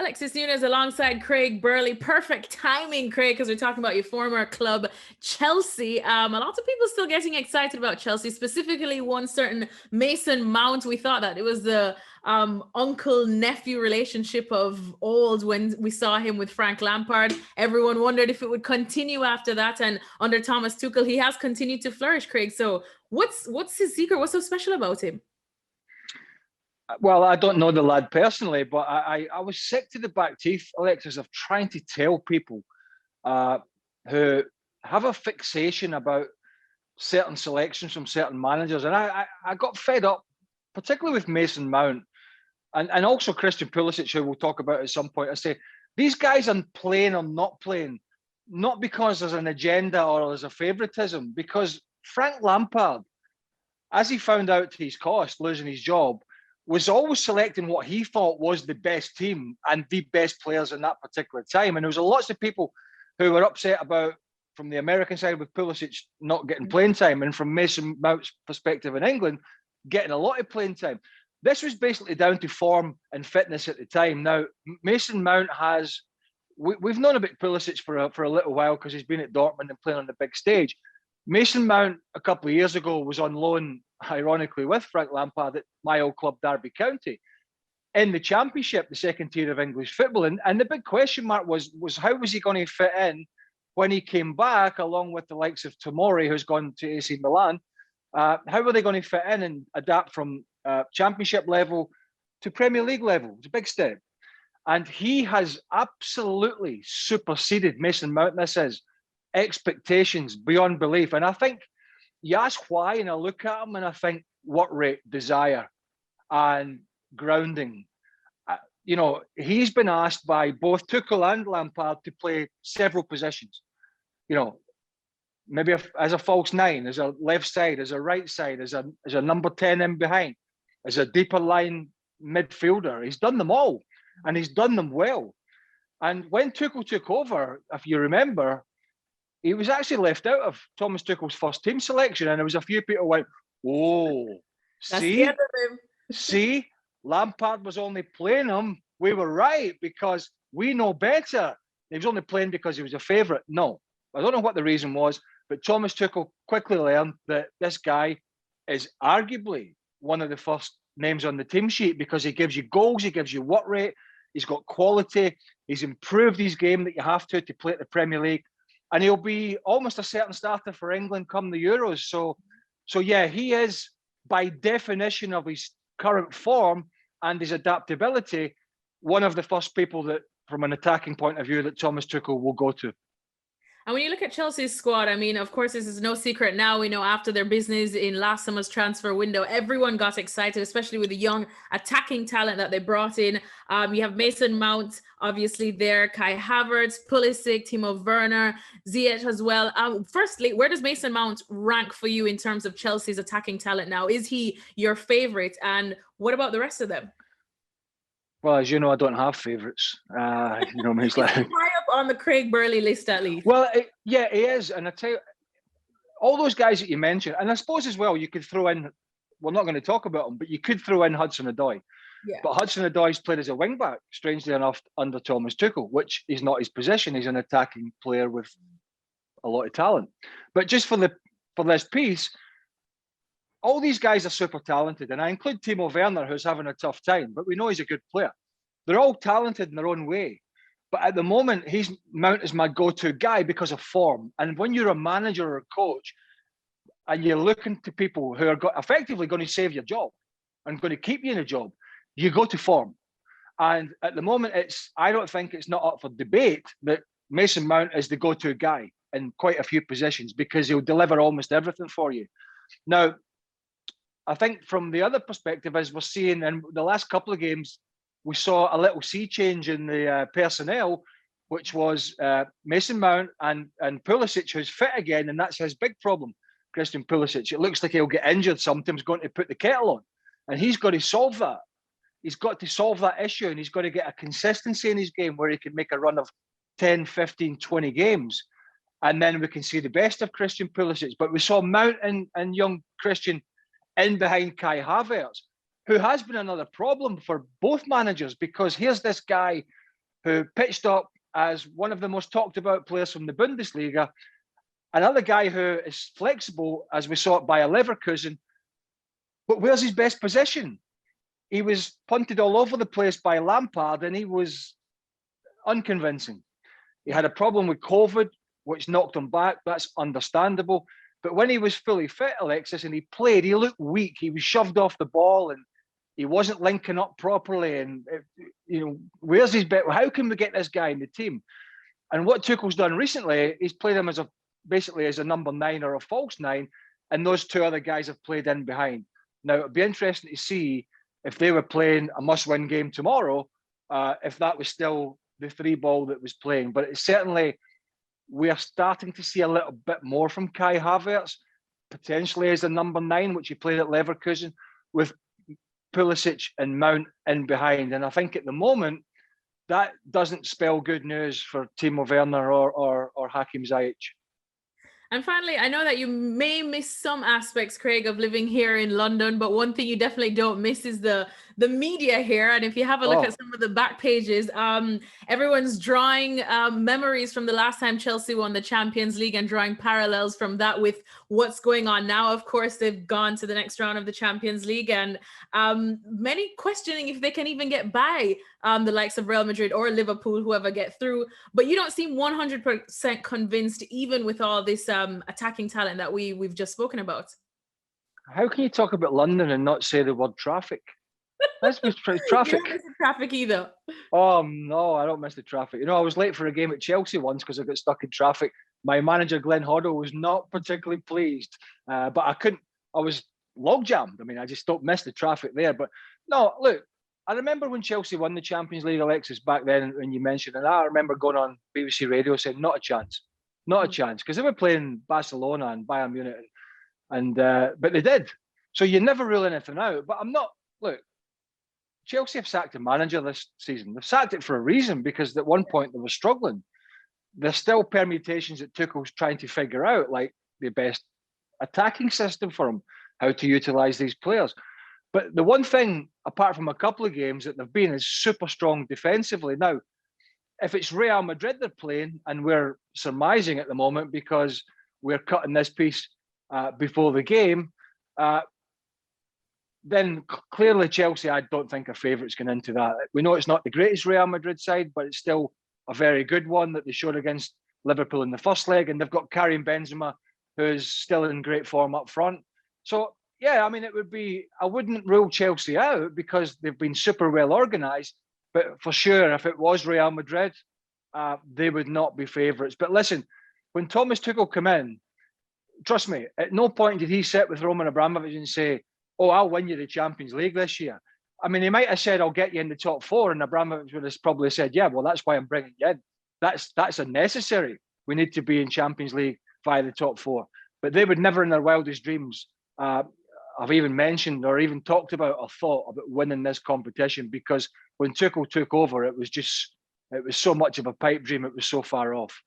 Alexis Nunes alongside Craig Burley. Perfect timing, Craig, because we're talking about your former club, Chelsea. A lot of people still getting excited about Chelsea, specifically one certain Mason Mount. We thought that it was the uncle-nephew relationship of old when we saw him with Frank Lampard. Everyone wondered if it would continue after that. And under Thomas Tuchel, he has continued to flourish, Craig. So what's his secret? What's so special about him? Well, I don't know the lad personally, but I was sick to the back teeth, Alexis, of trying to tell people who have a fixation about certain selections from certain managers. And I got fed up, particularly with Mason Mount and also Christian Pulisic, who we'll talk about at some point. I say, these guys are playing or not playing, not because there's an agenda or there's a favouritism, because Frank Lampard, as he found out to his cost, losing his job, was always selecting what he thought was the best team and the best players in that particular time. And there was lots of people who were upset about, from the American side, with Pulisic not getting playing time, and from Mason Mount's perspective in England, getting a lot of playing time. This was basically down to form and fitness at the time. Now, Mason Mount has, we've known about Pulisic for a little while because he's been at Dortmund and playing on the big stage. Mason Mount, a couple of years ago, was on loan, ironically, with Frank Lampard at my old club, Derby County, in the Championship, the second tier of English football. And the big question mark was how was he going to fit in when he came back, along with the likes of Timo, who's gone to AC Milan? How were they going to fit in and adapt from Championship level to Premier League level? It's a big step. And he has absolutely superseded Mason Mount. This is expectations beyond belief. And I think you ask why, and I look at him and I think what rate, desire and grounding. He's been asked by both Tuchel and Lampard to play several positions. Maybe as a false nine, as a left side, as a right side, as a number 10 in behind, as a deeper line midfielder. He's done them all, and he's done them well. And when Tuchel took over, if you remember, he was actually left out of Thomas Tuchel's first team selection, and there was a few people went, "Oh, see, Lampard was only playing him. We were right because we know better. He was only playing because he was a favourite." No, I don't know what the reason was, but Thomas Tuchel quickly learned that this guy is arguably one of the first names on the team sheet because he gives you goals, he gives you work rate, he's got quality, he's improved his game that you have to play at the Premier League. And he'll be almost a certain starter for England come the Euros. So yeah, he is, by definition of his current form and his adaptability, one of the first people that, from an attacking point of view, that Thomas Tuchel will go to. And when you look at Chelsea's squad, I mean, of course, this is no secret now. We know after their business in last summer's transfer window, everyone got excited, especially with the young attacking talent that they brought in. You have Mason Mount, obviously there, Kai Havertz, Pulisic, Timo, Werner, Ziyech as well. Firstly, where does Mason Mount rank for you in terms of Chelsea's attacking talent now? Is he your favorite? And what about the rest of them? Well, as you know, I don't have favourites. He's like high up on the Craig Burley list, at least. Well, he is, and I tell you, all those guys that you mentioned, and I suppose as well, you could throw in. We're not going to talk about him, but you could throw in Hudson-Odoi. Yeah. But Hudson-Odoi's played as a wing back, strangely enough, under Thomas Tuchel, which is not his position. He's an attacking player with a lot of talent. But just for this piece, all these guys are super talented, and I include Timo Werner, who's having a tough time, but we know he's a good player. They're all talented in their own way. But at the moment, Mount is my go-to guy because of form. And when you're a manager or a coach, and you're looking to people who are effectively going to save your job and going to keep you in a job, you go to form. And at the moment, I don't think it's not up for debate that Mason Mount is the go-to guy in quite a few positions because he'll deliver almost everything for you. Now, I think from the other perspective, as we're seeing in the last couple of games, we saw a little sea change in the personnel, which was Mason Mount and Pulisic, who's fit again, and that's his big problem, Christian Pulisic. It looks like he'll get injured sometimes, going to put the kettle on, and he's got to solve that. He's got to solve that issue, and he's got to get a consistency in his game where he can make a run of 10, 15, 20 games, and then we can see the best of Christian Pulisic. But we saw Mount and young Christian in behind Kai Havertz, who has been another problem for both managers, because here's this guy who pitched up as one of the most talked about players from the Bundesliga. Another guy who is flexible, as we saw it by a Leverkusen. But where's his best position? He was punted all over the place by Lampard, and he was unconvincing. He had a problem with COVID, which knocked him back. That's understandable. But when he was fully fit, Alexis, and he played, he looked weak. He was shoved off the ball, and he wasn't linking up properly. And where's his bet? How can we get this guy in the team? And what Tuchel's done recently, he's played him as basically as a number 9 or a false 9, and those two other guys have played in behind. Now it'd be interesting to see if they were playing a must-win game tomorrow, if that was still the 3 ball that was playing. But it's certainly, we are starting to see a little bit more from Kai Havertz, potentially as a number 9, which he played at Leverkusen, with Pulisic and Mount in behind. And I think at the moment, that doesn't spell good news for Timo Werner or Hakim Ziyech. And finally, I know that you may miss some aspects, Craig, of living here in London, but one thing you definitely don't miss is the media here. And if you have a look at some of the back pages, everyone's drawing memories from the last time Chelsea won the Champions League and drawing parallels from that with what's going on now. Of course, they've gone to the next round of the Champions League, and many questioning if they can even get by the likes of Real Madrid or Liverpool, whoever get through. But you don't seem 100% convinced, even with all this attacking talent that we've just spoken about. How can you talk about London and not say the word traffic? Let's miss traffic. You don't miss the traffic either. Oh no, I don't miss the traffic. I was late for a game at Chelsea once because I got stuck in traffic. My manager Glenn Hoddle was not particularly pleased, but I was log jammed. I mean, I just don't miss the traffic there. But no, look, I remember when Chelsea won the Champions League, Alexis, back then, when you mentioned, and I remember going on BBC Radio saying, not a chance, because they were playing Barcelona and Bayern Munich, but they did. So you never rule anything out. But look, Chelsea have sacked a manager this season. They've sacked it for a reason, because at one point they were struggling. There's still permutations that Tuchel's trying to figure out, like the best attacking system for him, how to utilise these players. But the one thing, apart from a couple of games that they've been, is super strong defensively. Now, if it's Real Madrid they're playing, and we're surmising at the moment because we're cutting this piece before the game, then clearly Chelsea, I don't think, are favourites going into that. We know it's not the greatest Real Madrid side, but it's still a very good one that they showed against Liverpool in the first leg, and they've got Karim Benzema, who's still in great form up front. So, yeah, I mean, I wouldn't rule Chelsea out because they've been super well organised, but for sure, if it was Real Madrid, they would not be favourites. But listen, when Thomas Tuchel came in, trust me, at no point did he sit with Roman Abramovich and say, oh, I'll win you the Champions League this year. I mean, he might have said, I'll get you in the top 4, and Abramovich would have probably said, yeah, well, that's why I'm bringing you in. That's unnecessary. We need to be in Champions League via the top 4. But they would never in their wildest dreams have even mentioned or even talked about or thought about winning this competition, because when Tuchel took over, it was so much of a pipe dream, it was so far off.